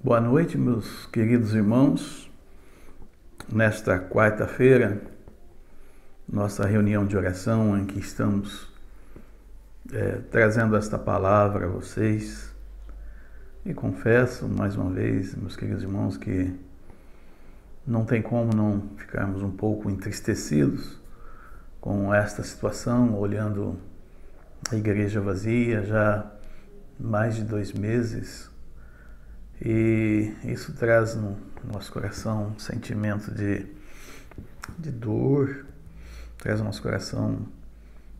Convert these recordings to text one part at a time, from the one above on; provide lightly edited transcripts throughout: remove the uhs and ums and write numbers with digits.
Boa noite, meus queridos irmãos. Nesta quarta-feira, nossa reunião de oração em que estamos trazendo esta palavra a vocês. E confesso, mais uma vez, meus queridos irmãos, que não tem como não ficarmos um pouco entristecidos com esta situação, olhando a igreja vazia já mais de 2 meses. E isso traz no nosso coração um sentimento de dor, traz no nosso coração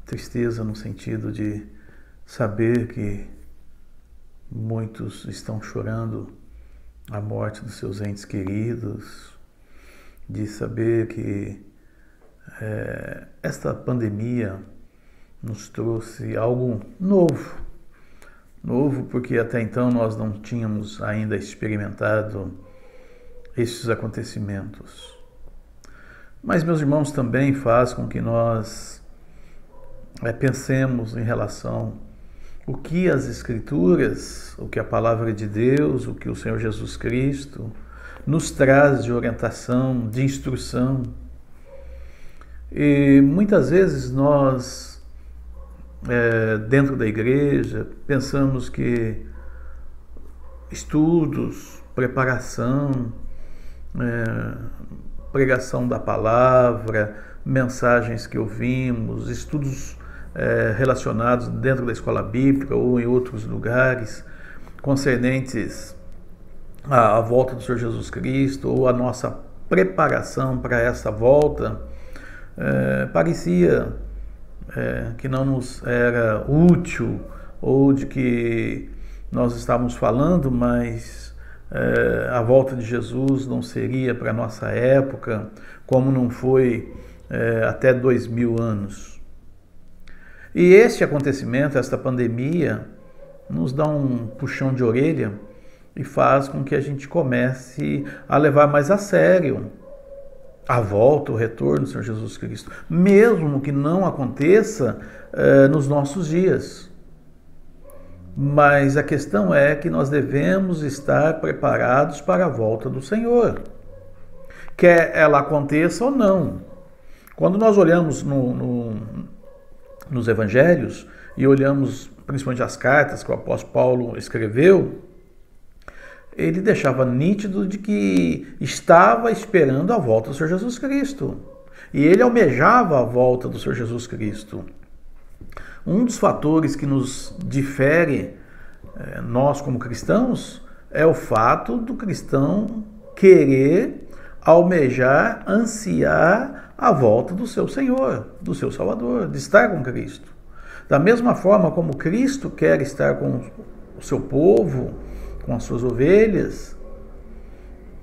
tristeza no sentido de saber que muitos estão chorando a morte dos seus entes queridos, de saber que esta pandemia nos trouxe algo novo porque até então nós não tínhamos ainda experimentado esses acontecimentos. Mas, meus irmãos, também faz com que nós pensemos em relação o que as Escrituras, o que a Palavra de Deus, o que o Senhor Jesus Cristo nos traz de orientação, de instrução. E muitas vezes nós, dentro da igreja, pensamos que estudos, preparação, pregação da palavra, mensagens que ouvimos, estudos relacionados dentro da escola bíblica ou em outros lugares, concernentes à volta do Senhor Jesus Cristo ou a nossa preparação para essa volta, parecia que não nos era útil, ou de que nós estávamos falando, mas a volta de Jesus não seria para a nossa época, como não foi até 2000 anos. E este acontecimento, esta pandemia, nos dá um puxão de orelha e faz com que a gente comece a levar mais a sério a volta, o retorno do Senhor Jesus Cristo, mesmo que não aconteça nos nossos dias. Mas a questão é que nós devemos estar preparados para a volta do Senhor, quer ela aconteça ou não. Quando nós olhamos nos evangelhos e olhamos principalmente as cartas que o apóstolo Paulo escreveu, ele deixava nítido de que estava esperando a volta do Senhor Jesus Cristo. E ele almejava a volta do Senhor Jesus Cristo. Um dos fatores que nos difere, nós como cristãos, é o fato do cristão querer, almejar, ansiar a volta do seu Senhor, do seu Salvador, de estar com Cristo. Da mesma forma como Cristo quer estar com o seu povo, com as suas ovelhas,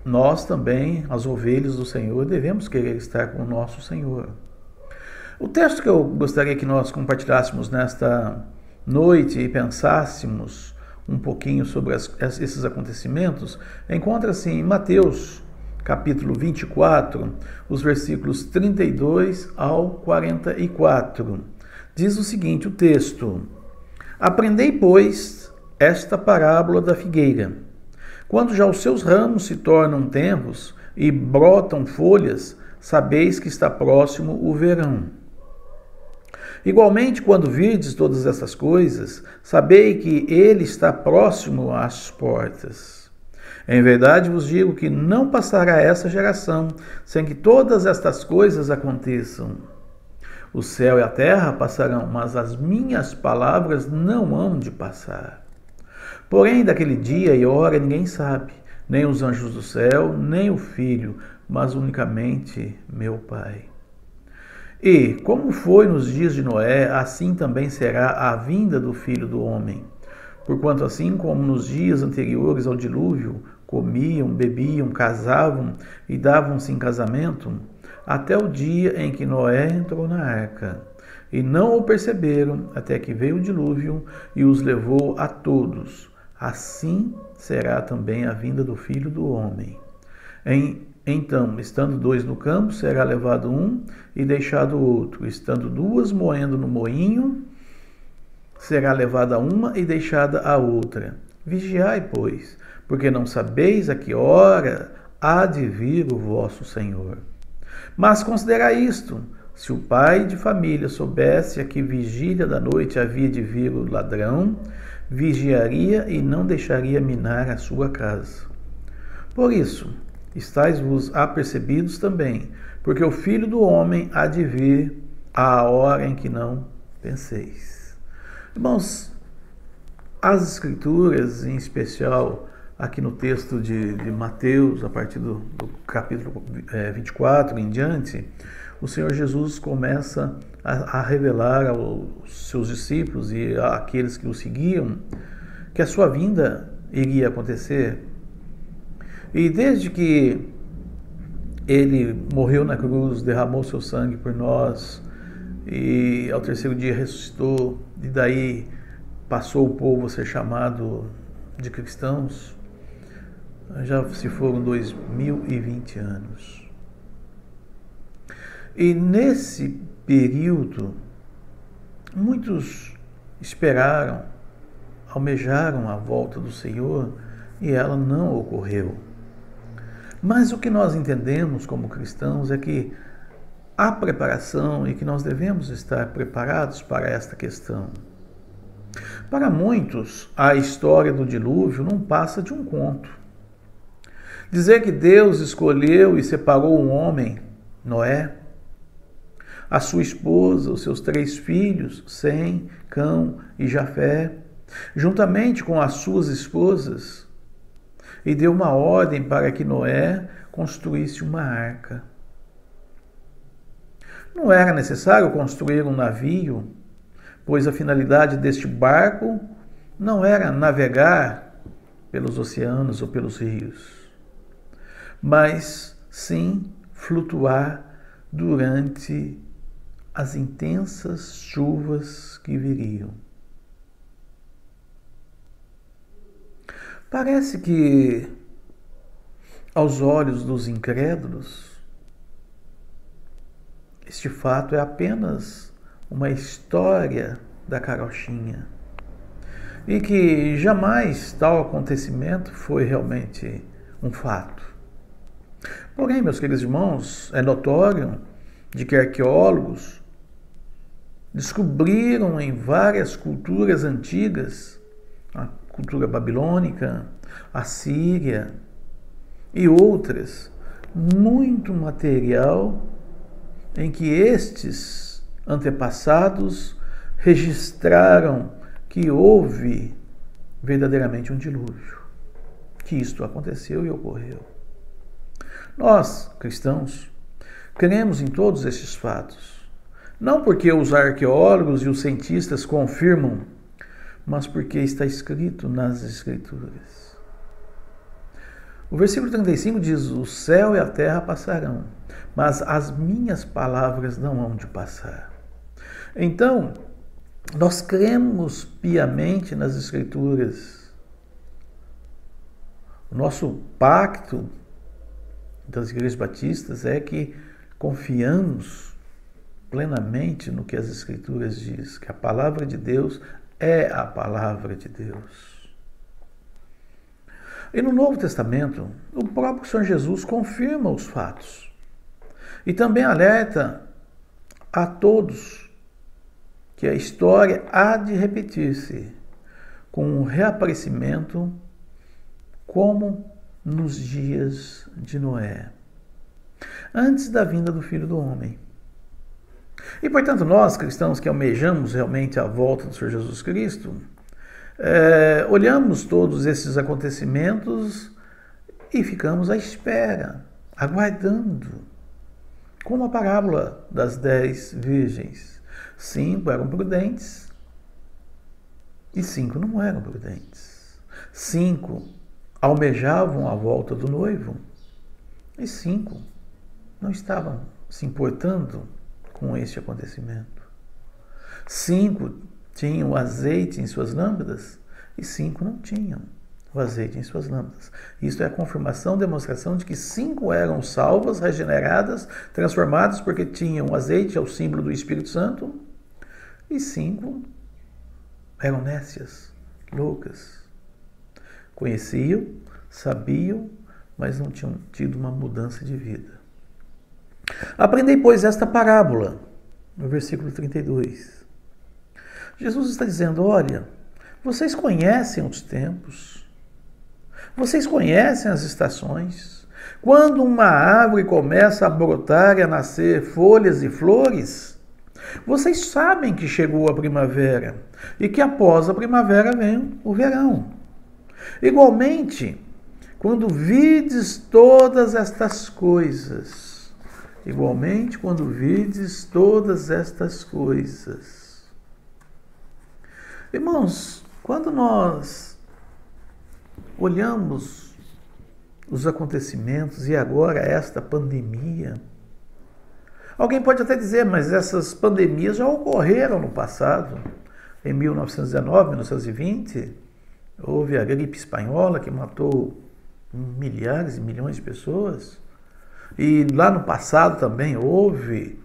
nós também, as ovelhas do Senhor, devemos querer estar com o nosso Senhor. O texto que eu gostaria que nós compartilhássemos nesta noite e pensássemos um pouquinho sobre esses acontecimentos, encontra-se em Mateus, capítulo 24, os versículos 32 ao 44. Diz o seguinte, o texto: Aprendei, pois, esta parábola da figueira. Quando já os seus ramos se tornam tenros e brotam folhas, sabeis que está próximo o verão. Igualmente, quando virdes todas essas coisas, sabei que ele está próximo às portas. Em verdade vos digo que não passará essa geração sem que todas estas coisas aconteçam. O céu e a terra passarão, mas as minhas palavras não hão de passar. Porém, daquele dia e hora ninguém sabe, nem os anjos do céu, nem o Filho, mas unicamente meu Pai. E, como foi nos dias de Noé, assim também será a vinda do Filho do Homem. Porquanto assim como nos dias anteriores ao dilúvio, comiam, bebiam, casavam e davam-se em casamento, até o dia em que Noé entrou na arca. E não o perceberam, até que veio o dilúvio e os levou a todos. Assim será também a vinda do Filho do Homem. Então, estando 2 no campo, será levado um e deixado outro. Estando 2 moendo no moinho, será levada uma e deixada a outra. Vigiai, pois, porque não sabeis a que hora há de vir o vosso Senhor. Mas considerai isto: se o pai de família soubesse a que vigília da noite havia de vir o ladrão, vigiaria e não deixaria minar a sua casa. Por isso, estáis-vos apercebidos também, porque o Filho do Homem há de vir à hora em que não penseis. Irmãos, as Escrituras, em especial aqui no texto de Mateus, a partir do capítulo 24 em diante, o Senhor Jesus começa a revelar aos seus discípulos e àqueles que o seguiam que a sua vinda iria acontecer. E desde que ele morreu na cruz, derramou seu sangue por nós e ao terceiro dia ressuscitou, e daí passou o povo a ser chamado de cristãos, já se foram 2020 anos. E nesse período, muitos esperaram, almejaram a volta do Senhor e ela não ocorreu. Mas o que nós entendemos como cristãos é que há preparação e que nós devemos estar preparados para esta questão. Para muitos, a história do dilúvio não passa de um conto. Dizer que Deus escolheu e separou um homem, Noé, a sua esposa, os seus 3 filhos, Sem, Cão e Jafé, juntamente com as suas esposas, e deu uma ordem para que Noé construísse uma arca. Não era necessário construir um navio, pois a finalidade deste barco não era navegar pelos oceanos ou pelos rios, mas sim flutuar durante as intensas chuvas que viriam. Parece que, aos olhos dos incrédulos, este fato é apenas uma história da carochinha e que jamais tal acontecimento foi realmente um fato. Porém, meus queridos irmãos, é notório de que arqueólogos descobriram em várias culturas antigas, a cultura babilônica, a síria e outras, muito material em que estes antepassados registraram que houve verdadeiramente um dilúvio, que isto aconteceu e ocorreu. Nós, cristãos, cremos em todos estes fatos, não porque os arqueólogos e os cientistas confirmam, mas porque está escrito nas Escrituras. O versículo 35 diz: o céu e a terra passarão, mas as minhas palavras não hão de passar. Então, nós cremos piamente nas Escrituras. O nosso pacto das igrejas batistas é que confiamos plenamente no que as Escrituras diz, que a palavra de Deus é a palavra de Deus. E no Novo Testamento, o próprio Senhor Jesus confirma os fatos e também alerta a todos que a história há de repetir-se com um reaparecimento como nos dias de Noé, antes da vinda do Filho do Homem. E, portanto, nós, cristãos que almejamos realmente a volta do Senhor Jesus Cristo, olhamos todos esses acontecimentos e ficamos à espera, aguardando, como a parábola das 10 virgens. 5 eram prudentes e 5 não eram prudentes. 5 almejavam a volta do noivo e 5 não estavam se importando com este acontecimento. 5 tinham azeite em suas lâmpadas e 5 não tinham o azeite em suas lâmpadas. Isso é a confirmação, demonstração de que 5 eram salvas, regeneradas, transformadas porque tinham azeite, é o símbolo do Espírito Santo, e 5 eram nécias, loucas. Conheciam Sabiam, mas não tinham tido uma mudança de vida. Aprendei, pois, esta parábola, no versículo 32. Jesus está dizendo, olha, vocês conhecem os tempos, vocês conhecem as estações. Quando uma árvore começa a brotar e a nascer folhas e flores, vocês sabem que chegou a primavera e que após a primavera vem o verão. Igualmente, quando vides todas estas coisas, irmãos, quando nós olhamos os acontecimentos e agora esta pandemia, alguém pode até dizer, mas essas pandemias já ocorreram no passado. Em 1919, 1920, houve a gripe espanhola que matou milhares e milhões de pessoas. E lá no passado também houve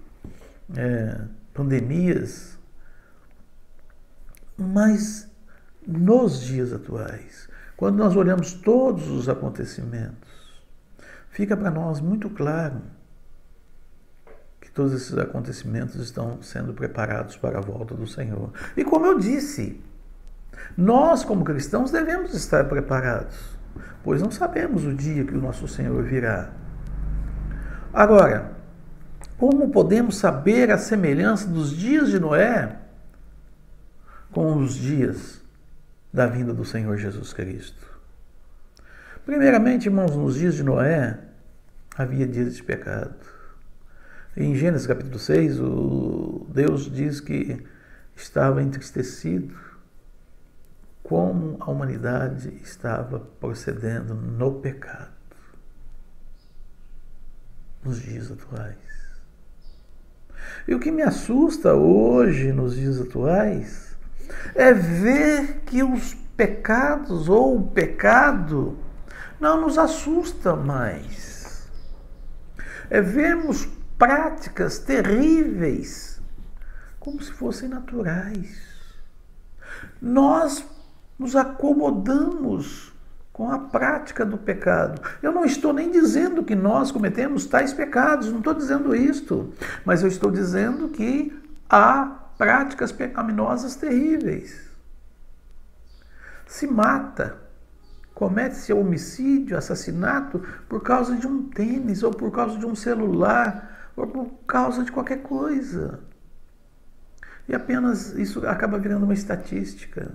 pandemias. Mas nos dias atuais, quando nós olhamos todos os acontecimentos, fica para nós muito claro que todos esses acontecimentos estão sendo preparados para a volta do Senhor. E como eu disse, nós como cristãos devemos estar preparados, pois não sabemos o dia que o nosso Senhor virá. Agora, como podemos saber a semelhança dos dias de Noé com os dias da vinda do Senhor Jesus Cristo? Primeiramente, irmãos, nos dias de Noé havia dias de pecado. Em Gênesis capítulo 6, Deus diz que estava entristecido como a humanidade estava procedendo no pecado nos dias atuais. E o que me assusta hoje nos dias atuais é ver que os pecados ou o pecado não nos assusta mais. É vermos práticas terríveis como se fossem naturais. Nós nos acomodamos com a prática do pecado. Eu não estou nem dizendo que nós cometemos tais pecados, não estou dizendo isto, mas eu estou dizendo que há práticas pecaminosas terríveis. Se mata, comete-se homicídio, assassinato por causa de um tênis, ou por causa de um celular, ou por causa de qualquer coisa. E apenas isso acaba virando uma estatística.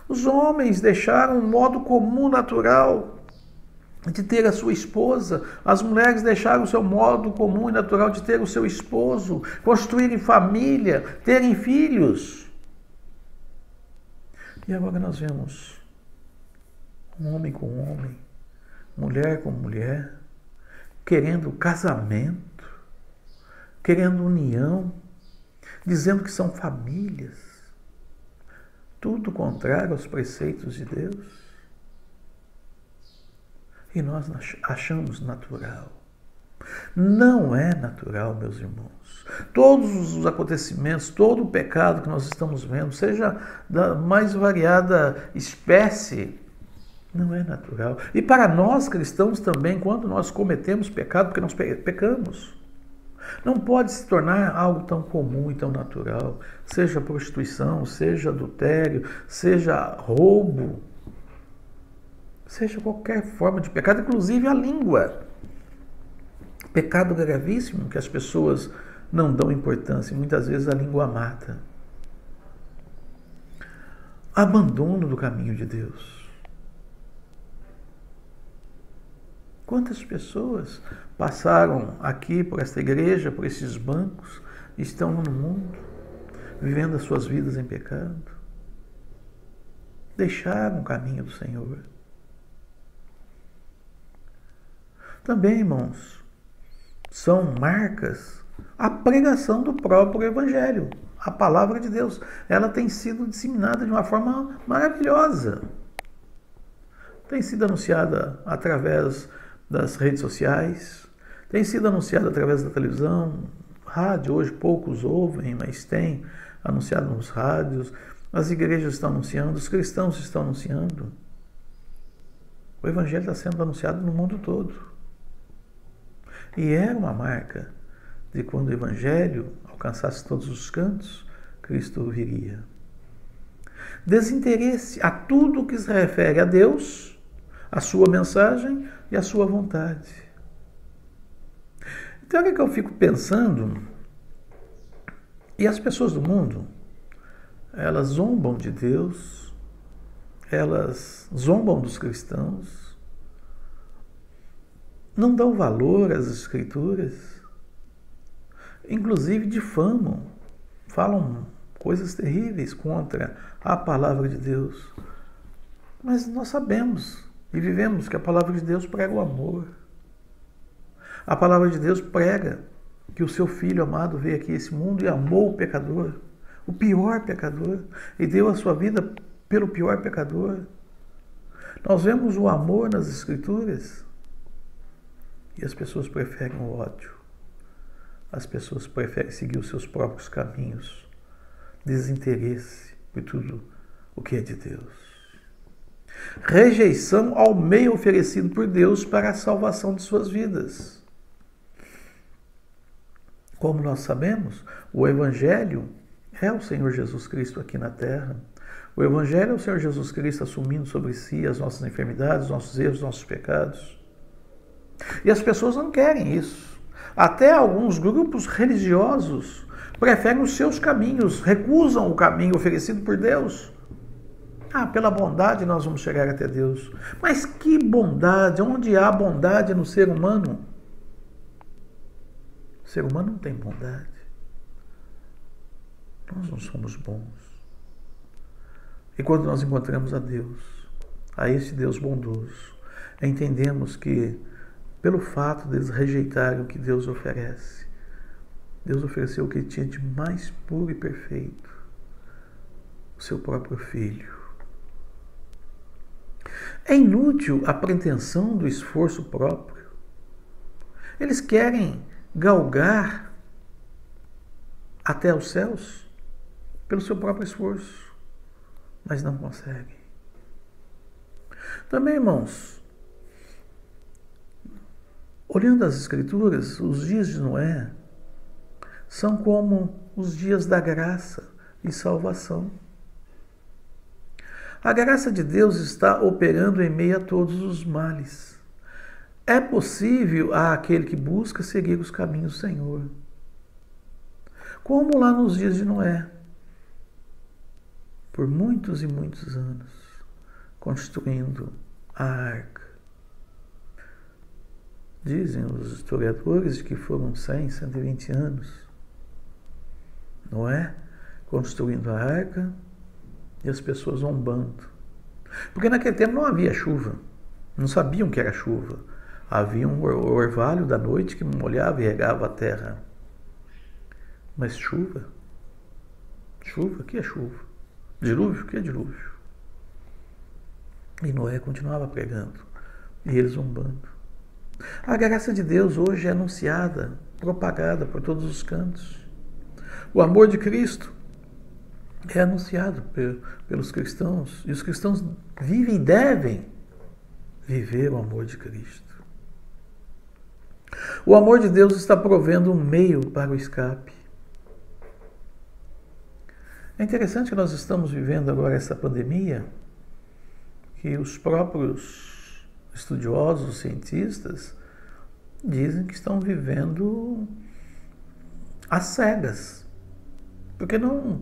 Os homens deixaram um modo comum natural de ter a sua esposa, as mulheres deixaram o seu modo comum e natural de ter o seu esposo, construírem família, terem filhos. E agora nós vemos um homem com homem, mulher com mulher, querendo casamento, querendo união, dizendo que são famílias. Tudo contrário aos preceitos de Deus. E nós achamos natural. Não é natural, meus irmãos. Todos os acontecimentos, todo o pecado que nós estamos vendo, seja da mais variada espécie, não é natural. E para nós cristãos também, quando nós cometemos pecado, porque nós pecamos, não pode se tornar algo tão comum e tão natural, seja prostituição, seja adultério, seja roubo, seja qualquer forma de pecado, inclusive a língua. Pecado gravíssimo que as pessoas não dão importância e muitas vezes a língua mata. Abandono do caminho de Deus. Quantas pessoas passaram aqui por esta igreja, por esses bancos, e estão no mundo, vivendo as suas vidas em pecado? Deixaram o caminho do Senhor. Também, irmãos, são marcas a pregação do próprio Evangelho. A palavra de Deus, ela tem sido disseminada de uma forma maravilhosa. Tem sido anunciada através das redes sociais, tem sido anunciado através da televisão, rádio, hoje poucos ouvem, mas tem anunciado nos rádios, as igrejas estão anunciando, os cristãos estão anunciando. O Evangelho está sendo anunciado no mundo todo. E era uma marca de quando o Evangelho alcançasse todos os cantos, Cristo viria. Desinteresse a tudo que se refere a Deus, a sua mensagem e a sua vontade. Então é que eu fico pensando, e as pessoas do mundo, elas zombam de Deus, elas zombam dos cristãos, não dão valor às Escrituras, inclusive difamam, falam coisas terríveis contra a palavra de Deus. Mas nós sabemos e vivemos que a palavra de Deus prega o amor. A palavra de Deus prega que o seu Filho amado veio aqui a esse mundo e amou o pecador, o pior pecador, e deu a sua vida pelo pior pecador. Nós vemos o amor nas Escrituras e as pessoas preferem o ódio. As pessoas preferem seguir os seus próprios caminhos, desinteresse por tudo o que é de Deus. Rejeição ao meio oferecido por Deus para a salvação de suas vidas. Como nós sabemos, o Evangelho é o Senhor Jesus Cristo aqui na terra. O Evangelho é o Senhor Jesus Cristo assumindo sobre si as nossas enfermidades, nossos erros, nossos pecados. E as pessoas não querem isso. Até alguns grupos religiosos preferem os seus caminhos, recusam o caminho oferecido por Deus. Pela bondade nós vamos chegar até Deus. Mas que bondade? Onde há bondade no ser humano? O ser humano não tem bondade. Nós não somos bons. E quando nós encontramos a Deus, a esse Deus bondoso, entendemos que, pelo fato deles rejeitarem o que Deus oferece, Deus ofereceu o que ele tinha de mais puro e perfeito, o seu próprio Filho. É inútil a pretensão do esforço próprio. Eles querem galgar até os céus pelo seu próprio esforço, mas não conseguem. Também, irmãos, olhando as Escrituras, os dias de Noé são como os dias da graça e salvação. A graça de Deus está operando em meio a todos os males. É possível a aquele que busca seguir os caminhos do Senhor. Como lá nos dias de Noé, por muitos e muitos anos, construindo a arca. Dizem os historiadores que foram 100, 120 anos. Noé construindo a arca e as pessoas zombando. Porque naquele tempo não havia chuva. Não sabiam que era chuva. Havia um orvalho da noite que molhava e regava a terra. Mas chuva? Chuva? O que é chuva? Dilúvio? O que é dilúvio? E Noé continuava pregando. E eles zombando. A graça de Deus hoje é anunciada, propagada por todos os cantos. O amor de Cristo é anunciado pelos cristãos. E os cristãos vivem e devem viver o amor de Cristo. O amor de Deus está provendo um meio para o escape. É interessante que nós estamos vivendo agora essa pandemia, que os próprios estudiosos, cientistas, dizem que estão vivendo às cegas. Porque não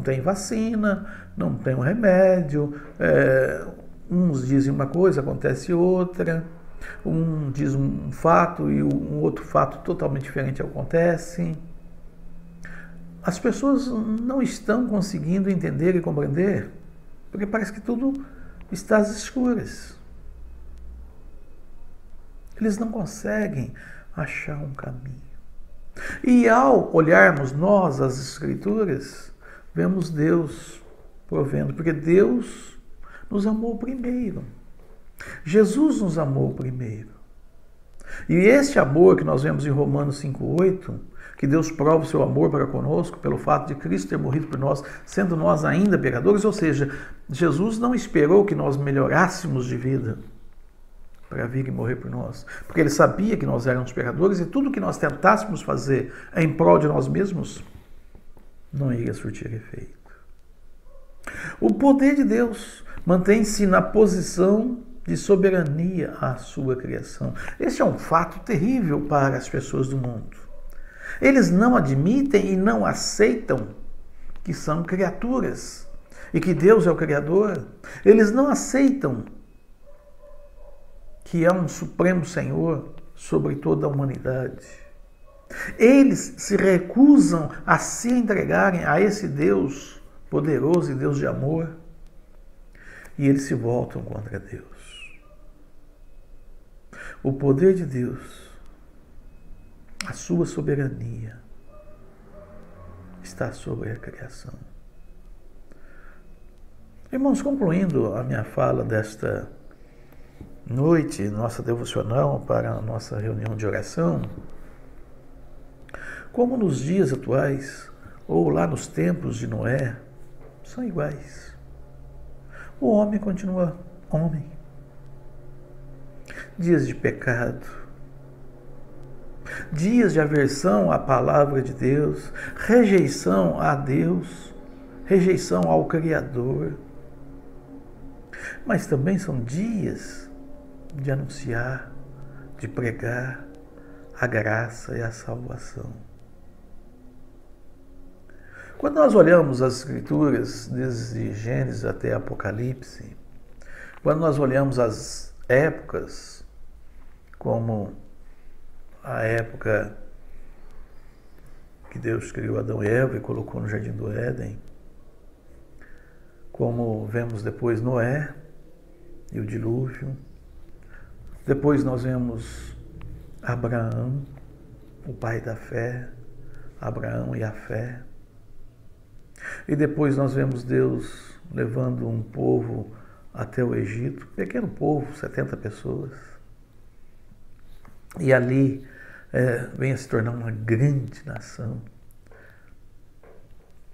tem vacina, não tem um remédio, uns dizem uma coisa, acontece outra, um diz um fato e um outro fato totalmente diferente acontece. As pessoas não estão conseguindo entender e compreender, porque parece que tudo está às escuras. Eles não conseguem achar um caminho. E ao olharmos nós as Escrituras, vemos Deus provendo, porque Deus nos amou primeiro. Jesus nos amou primeiro. E este amor que nós vemos em Romanos 5,8, que Deus prova o seu amor para conosco pelo fato de Cristo ter morrido por nós, sendo nós ainda pecadores, ou seja, Jesus não esperou que nós melhorássemos de vida. para vir e morrer por nós. Porque ele sabia que nós éramos pecadores e tudo que nós tentássemos fazer em prol de nós mesmos não iria surtir efeito. O poder de Deus mantém-se na posição de soberania à sua criação. Este é um fato terrível para as pessoas do mundo. Eles não admitem e não aceitam que são criaturas e que Deus é o Criador. Eles não aceitam que é um Supremo Senhor sobre toda a humanidade. Eles se recusam a se entregarem a esse Deus poderoso e Deus de amor, e eles se voltam contra Deus. O poder de Deus, a sua soberania, está sobre a criação. Irmãos, concluindo a minha fala desta noite, nossa devocional para a nossa reunião de oração, como nos dias atuais, ou lá nos tempos de Noé, são iguais. O homem continua homem. Dias de pecado, dias de aversão à palavra de Deus, rejeição a Deus, rejeição ao Criador. Mas também são dias de anunciar, de pregar a graça e a salvação. Quando nós olhamos as Escrituras, desde Gênesis até Apocalipse, quando nós olhamos as épocas, como a época que Deus criou Adão e Eva e colocou no Jardim do Éden, como vemos depois Noé e o dilúvio, depois nós vemos Abraão, o pai da fé, Abraão e a fé, e depois nós vemos Deus levando um povo até o Egito, pequeno povo, 70 pessoas, e ali vem a se tornar uma grande nação.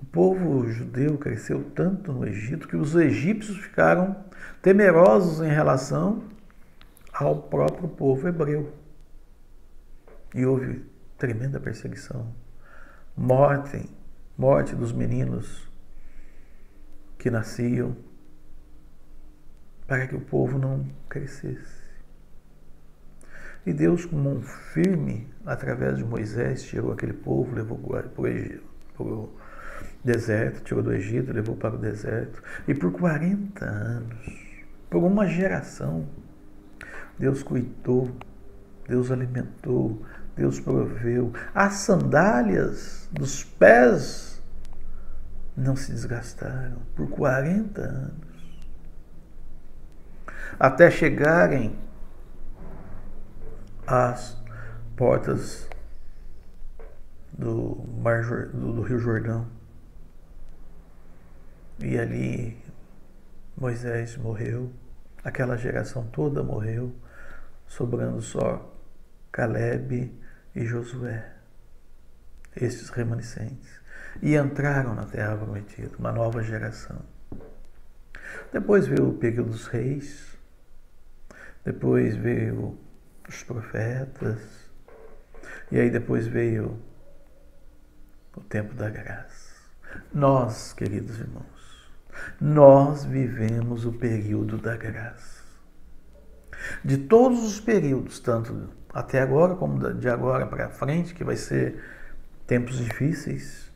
O povo judeu cresceu tanto no Egito que os egípcios ficaram temerosos em relação ao próprio povo hebreu. E houve tremenda perseguição, morte dos meninos que nasciam, para que o povo não crescesse. E Deus, com mão firme, através de Moisés, tirou aquele povo, levou para o deserto, tirou do Egito, levou para o deserto. E por 40 anos, por uma geração, Deus cuidou, Deus alimentou, Deus proveu. As sandálias dos pés não se desgastaram por 40 anos. Até chegarem às portas do Rio Jordão. E ali Moisés morreu, aquela geração toda morreu, sobrando só Caleb e Josué, estes remanescentes. E entraram na terra prometida, uma nova geração. Depois veio o período dos reis, depois veio os profetas, e aí depois veio o tempo da graça. Nós, queridos irmãos, nós vivemos o período da graça. De todos os períodos, tanto até agora como de agora para frente, que vai ser tempos difíceis,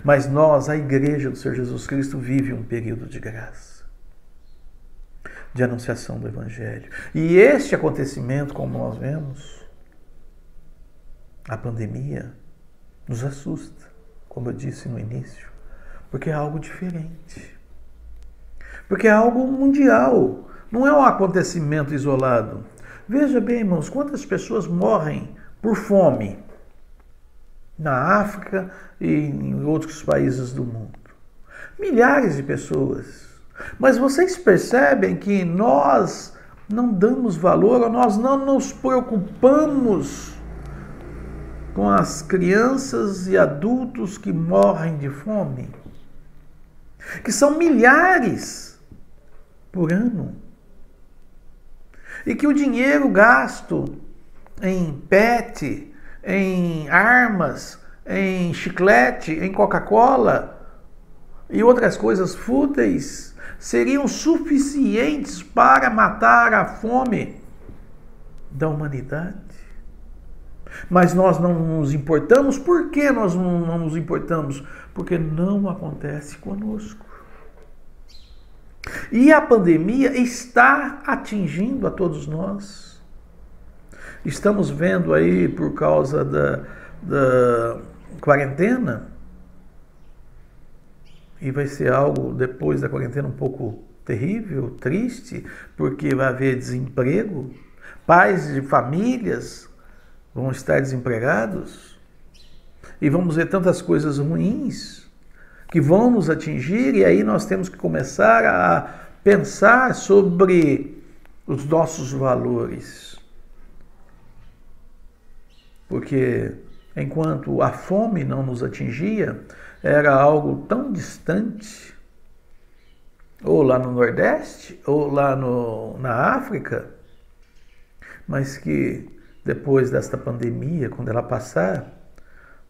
mas nós, a Igreja do Senhor Jesus Cristo, vive um período de graça, de anunciação do Evangelho. E este acontecimento, como nós vemos, a pandemia, nos assusta, como eu disse no início, porque é algo diferente. Porque é algo mundial, não é um acontecimento isolado. Veja bem, irmãos, quantas pessoas morrem por fome na África e em outros países do mundo. Milhares de pessoas. Mas vocês percebem que nós não damos valor, ou nós não nos preocupamos com as crianças e adultos que morrem de fome, que são milhares por ano. E que o dinheiro gasto em pet, em armas, em chiclete, em Coca-Cola e outras coisas fúteis seriam suficientes para matar a fome da humanidade. Mas nós não nos importamos. Por que nós não nos importamos? Porque não acontece conosco. E a pandemia está atingindo a todos nós. Estamos vendo aí, por causa da quarentena, e vai ser algo depois da quarentena um pouco terrível, triste, porque vai haver desemprego, pais de famílias vão estar desempregados, e vamos ver tantas coisas ruins que vão nos atingir, e aí nós temos que começar a pensar sobre os nossos valores. Porque enquanto a fome não nos atingia, era algo tão distante, ou lá no Nordeste, ou lá na África, mas que depois desta pandemia, quando ela passar,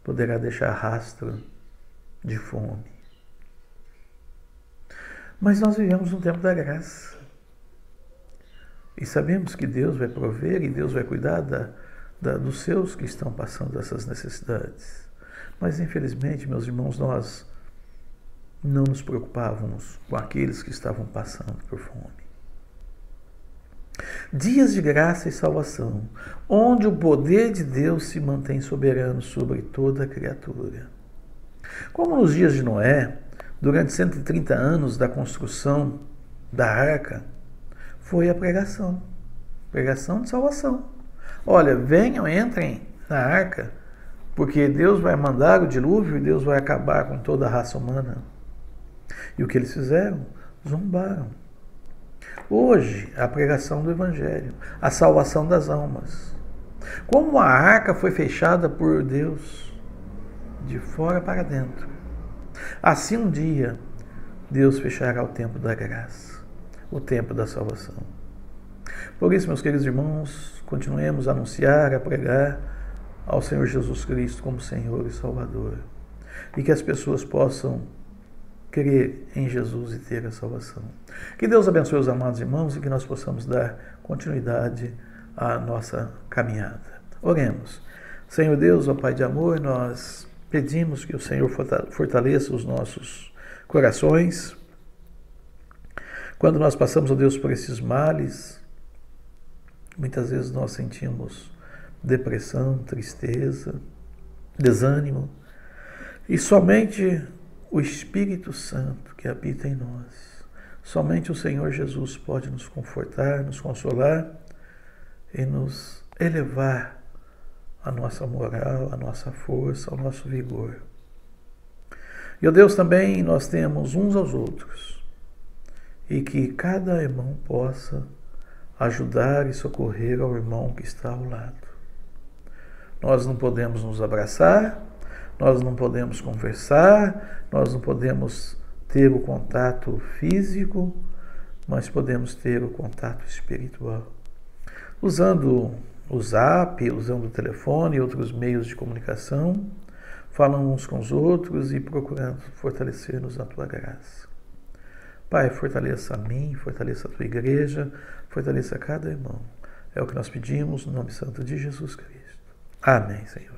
poderá deixar rastro de fome. Mas nós vivemos um tempo da graça. E sabemos que Deus vai prover e Deus vai cuidar dos seus que estão passando essas necessidades. Mas, infelizmente, meus irmãos, nós não nos preocupávamos com aqueles que estavam passando por fome. Dias de graça e salvação, onde o poder de Deus se mantém soberano sobre toda a criatura. Como nos dias de Noé, durante 130 anos da construção da arca, foi a pregação de salvação. Olha, venham, entrem na arca, porque Deus vai mandar o dilúvio e Deus vai acabar com toda a raça humana. E o que eles fizeram? Zombaram. Hoje, a pregação do Evangelho, a salvação das almas. Como a arca foi fechada por Deus, de fora para dentro, assim um dia Deus fechará o tempo da graça, o tempo da salvação. Por isso, meus queridos irmãos, continuemos a anunciar, a pregar ao Senhor Jesus Cristo como Senhor e Salvador. E que as pessoas possam crer em Jesus e ter a salvação. Que Deus abençoe os amados irmãos e que nós possamos dar continuidade à nossa caminhada. Oremos. Senhor Deus, ó Pai de amor, nós pedimos que o Senhor fortaleça os nossos corações. Quando nós passamos, ó Deus, por esses males, muitas vezes nós sentimos depressão, tristeza, desânimo, e somente o Espírito Santo que habita em nós, somente o Senhor Jesus pode nos confortar, nos consolar e nos elevar a nossa moral, a nossa força, o nosso vigor. E, ó Deus, também nós temos uns aos outros, e que cada irmão possa ajudar e socorrer ao irmão que está ao lado. Nós não podemos nos abraçar, nós não podemos conversar, nós não podemos ter o contato físico, mas podemos ter o contato espiritual. Usando o Zap, usando o telefone e outros meios de comunicação, falando uns com os outros e procurando fortalecer-nos na Tua graça. Pai, fortaleça a mim, fortaleça a Tua igreja, fortaleça cada irmão. É o que nós pedimos no nome santo de Jesus Cristo. Amém, Senhor.